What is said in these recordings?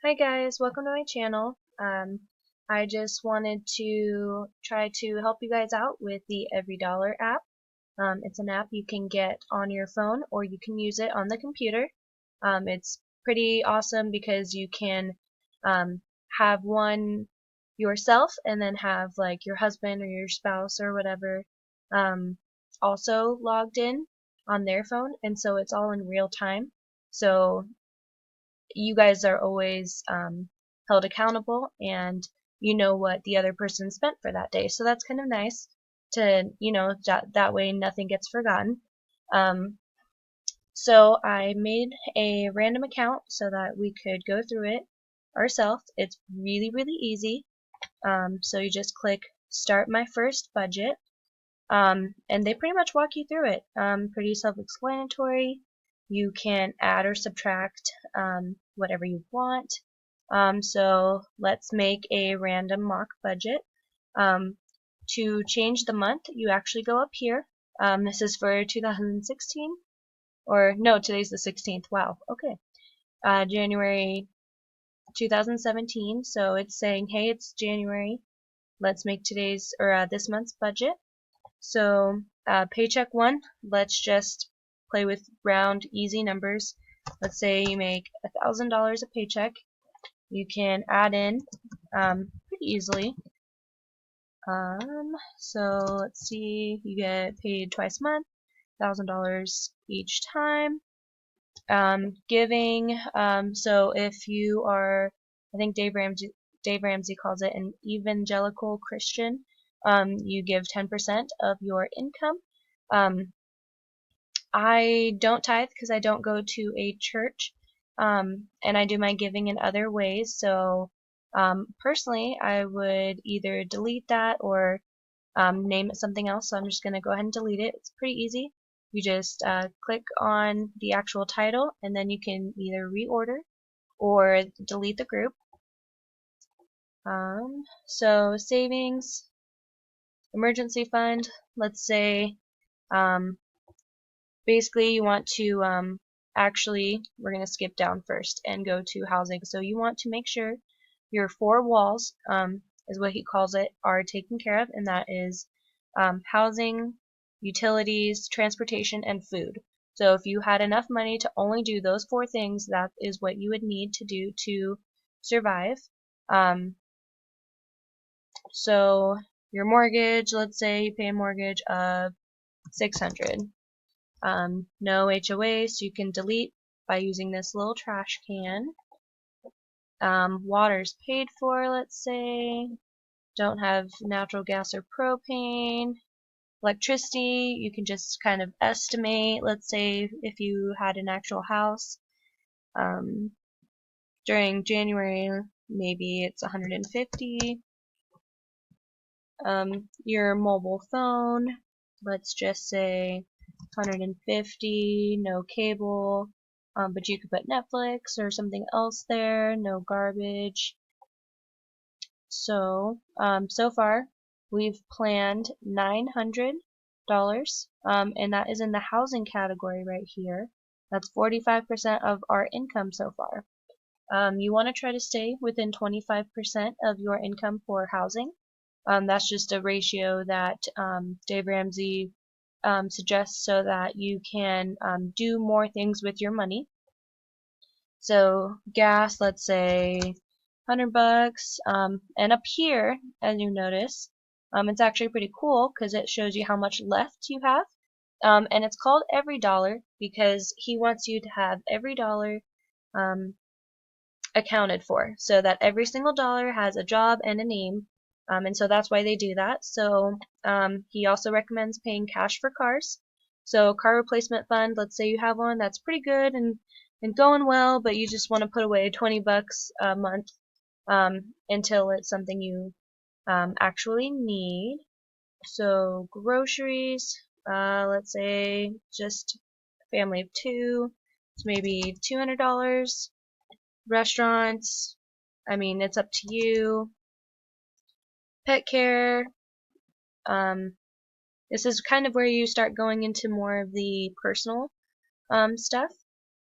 Hi guys, welcome to my channel. I just wanted to try to help you guys out with the Every Dollar app. It's an app you can get on your phone or you can use it on the computer. It's pretty awesome because you can have one yourself and then have like your husband or your spouse or whatever um, also logged in on their phone, and so it's all in real time. So you guys are always held accountable, and you know what the other person spent for that day. So that's kind of nice to, that way nothing gets forgotten. Um, so I made a random account so that we could go through it ourselves. It's really, really easy. So you just click Start My First Budget, and they pretty much walk you through it. Pretty self-explanatory. You can add or subtract whatever you want. So let's make a random mock budget. To change the month, you actually go up here. This is for 2016, or no, today's the 16th. Wow, okay. January 2017, so it's saying, hey, it's January. Let's make today's or this month's budget. So paycheck one, let's just play with round, easy numbers. Let's say you make $1,000 a paycheck. You can add in pretty easily. So let's see, you get paid twice a month, $1,000 each time. Giving, so if you are, I think Dave Ramsey calls it an evangelical Christian, you give 10% of your income. I don't tithe because I don't go to a church, and I do my giving in other ways. So personally, I would either delete that or name it something else. So I'm just going to go ahead and delete it. It's pretty easy. You just click on the actual title, and then you can either reorder or delete the group. So savings, emergency fund, let's say basically you want to actually, we're going to skip down first and go to housing. So you want to make sure your four walls, is what he calls it, are taken care of, and that is housing, utilities, transportation, and food. So if you had enough money to only do those four things, that is what you would need to do to survive. So your mortgage, let's say you pay a mortgage of $600. No HOA, so you can delete by using this little trash can. Water's paid for, let's say. Don't have natural gas or propane. Electricity, you can just kind of estimate, let's say if you had an actual house. During January, maybe it's 150. Your mobile phone, let's just say 150, no cable, but you could put Netflix or something else there, no garbage. So, so far we've planned $900, and that is in the housing category right here. That's 45% of our income so far. You want to try to stay within 25% of your income for housing. That's just a ratio that Dave Ramsey suggests so that you can do more things with your money. So gas, let's say $100, and up here, as you notice, it's actually pretty cool because it shows you how much left you have, and it's called every dollar because he wants you to have every dollar accounted for, so that every single dollar has a job and a name, and so that's why they do that. So he also recommends paying cash for cars. So car replacement fund, let's say you have one that's pretty good and going well, but you just want to put away $20 a month until it's something you actually need. So groceries, let's say just a family of two, it's maybe $200. Restaurants, I mean, it's up to you. Pet care, this is kind of where you start going into more of the personal stuff.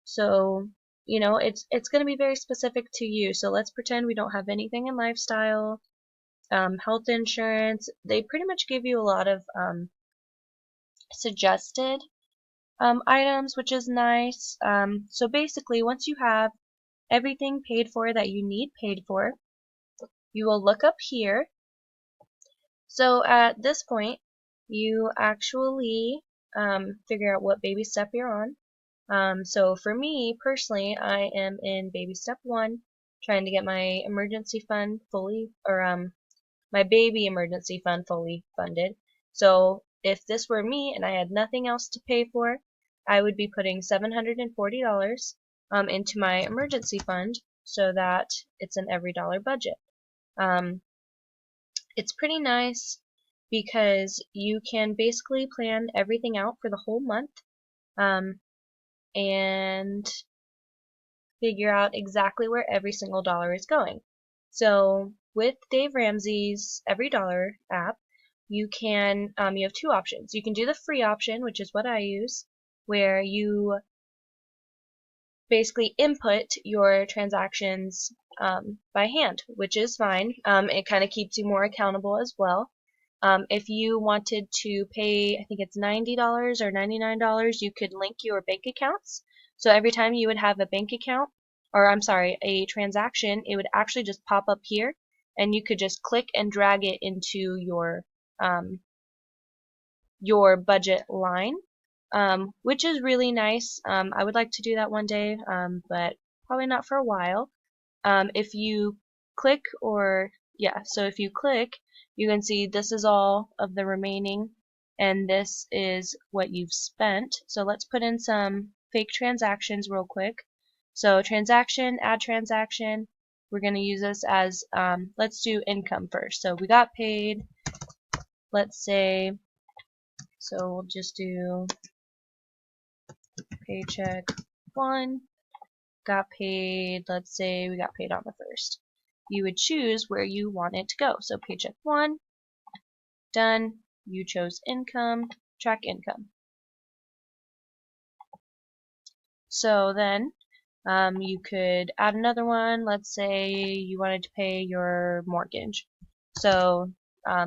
So you know, it's going to be very specific to you. So let's pretend we don't have anything in lifestyle, health insurance. They pretty much give you a lot of suggested items, which is nice. So basically, once you have everything paid for that you need paid for, you will look up here. So at this point, you actually figure out what baby step you're on. So for me personally, I am in baby step 1, trying to get my emergency fund fully, or my baby emergency fund fully funded. So if this were me and I had nothing else to pay for, I would be putting $740 into my emergency fund so that it's an every dollar budget. It's pretty nice because you can basically plan everything out for the whole month, and figure out exactly where every single dollar is going. So with Dave Ramsey's Every Dollar app, you have 2 options. You can do the free option, which is what I use, where you basically input your transactions by hand, which is fine. It kind of keeps you more accountable as well. If you wanted to pay, I think it's $90 or $99, you could link your bank accounts. So every time you would have a bank account, or I'm sorry, a transaction, it would actually just pop up here, and you could just click and drag it into your budget line, which is really nice. I would like to do that one day, but probably not for a while. If you click, so if you click, you can see this is all of the remaining, and this is what you've spent. So let's put in some fake transactions real quick. So transaction, add transaction. We're going to use this as, let's do income first. So we got paid, let's say, so we'll just do paycheck 1. Got paid, let's say we got paid on the 1st. You would choose where you want it to go. So paycheck 1, done. You chose income, track income. So then you could add another one. Let's say you wanted to pay your mortgage. So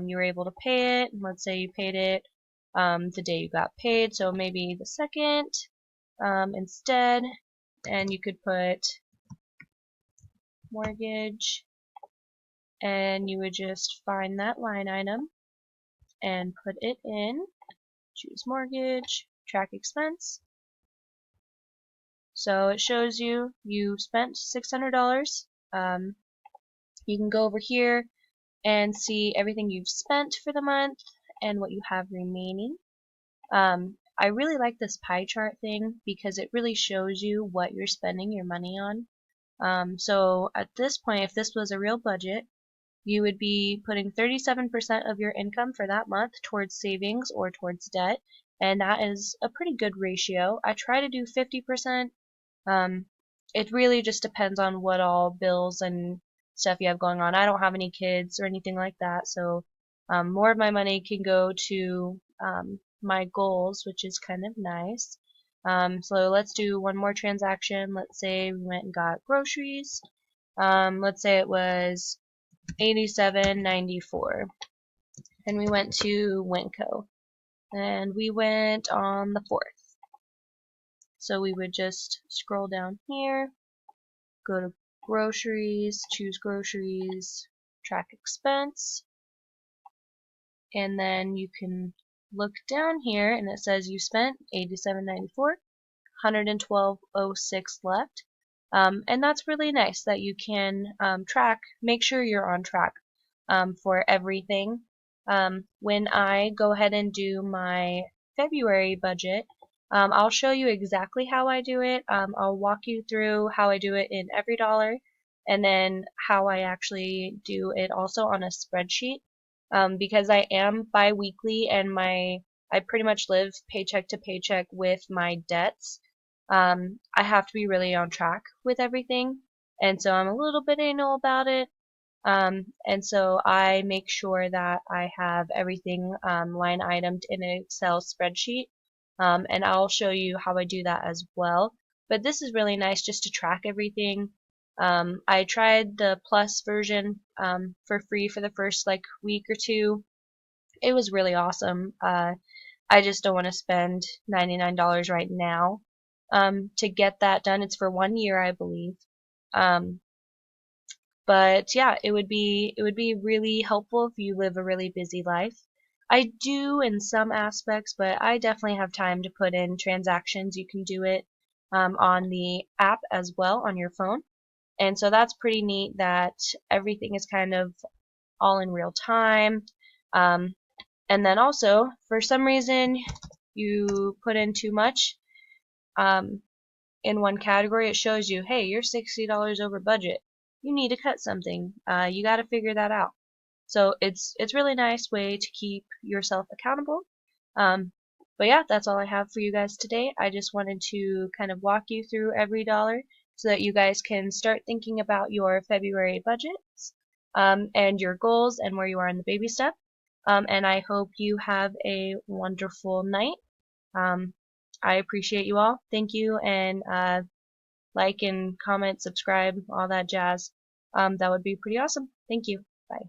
you were able to pay it. Let's say you paid it the day you got paid. So maybe the 2nd instead. And you could put mortgage, and you would just find that line item and put it in, choose mortgage, track expense. So it shows you spent $600. You can go over here and see everything you've spent for the month and what you have remaining. I really like this pie chart thing because it really shows you what you're spending your money on. So at this point, if this was a real budget, you would be putting 37% of your income for that month towards savings or towards debt, and that is a pretty good ratio. I try to do 50%. It really just depends on what all bills and stuff you have going on. I don't have any kids or anything like that, so more of my money can go to my goals, which is kind of nice. So let's do one more transaction. Let's say we went and got groceries. Let's say it was $87.94, and we went to Winco, and we went on the 4th. So we would just scroll down here, go to groceries, choose groceries, track expense, and then you can look down here and it says you spent $87.94, $112.06 left. And that's really nice that you can make sure you're on track for everything. When I go ahead and do my February budget, I'll show you exactly how I do it. I'll walk you through how I do it in Every Dollar, and then how I actually do it also on a spreadsheet, because I am bi-weekly and I pretty much live paycheck to paycheck with my debts. I have to be really on track with everything, and so I'm a little bit anal about it. And so I make sure that I have everything line itemed in an Excel spreadsheet, and I'll show you how I do that as well. but this is really nice just to track everything. I tried the plus version for free for the first like week or two. It was really awesome. I just don't want to spend $99 right now to get that done. It's for 1 year, I believe. Um, but yeah, it would be really helpful if you live a really busy life. I do in some aspects, but I definitely have time to put in transactions. You can do it on the app as well on your phone. And so that's pretty neat that everything is kind of all in real time. Um, and then also, for some reason, you put in too much um, in one category, it shows you, hey, you're $60 over budget. You need to cut something. You got to figure that out. So it's really nice way to keep yourself accountable. Um, but yeah, that's all I have for you guys today. I just wanted to kind of walk you through every dollar so that you guys can start thinking about your February budgets and your goals and where you are in the baby step. And I hope you have a wonderful night. Um, I appreciate you all. Thank you, and like and comment, subscribe, all that jazz. That would be pretty awesome. Thank you. Bye.